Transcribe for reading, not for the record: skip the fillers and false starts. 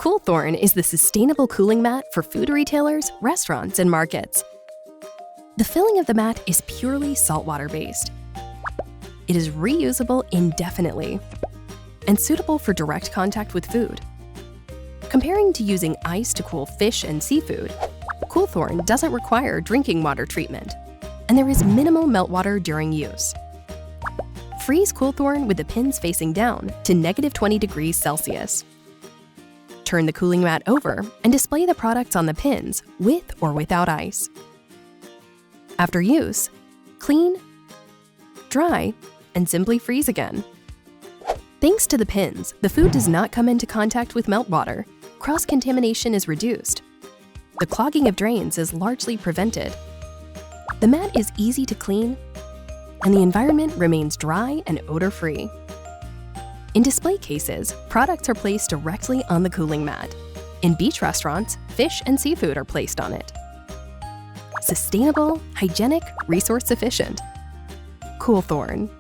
COOL THORN is the sustainable cooling mat for food retailers, restaurants, and markets. The filling of the mat is purely saltwater-based. It is reusable indefinitely and suitable for direct contact with food. Comparing to using ice to cool fish and seafood, COOL THORN doesn't require drinking water treatment, and there is minimal meltwater during use. Freeze COOL THORN with the pins facing down to -20 degrees Celsius. Turn the cooling mat over and display the products on the pins with or without ice. After use, clean, dry, and simply freeze again. Thanks to the pins, the food does not come into contact with meltwater. Cross-contamination is reduced. The clogging of drains is largely prevented. The mat is easy to clean, and the environment remains dry and odor-free. In display cases, products are placed directly on the cooling mat. In beach restaurants, fish and seafood are placed on it. Sustainable, hygienic, resource-efficient. COOL THORN.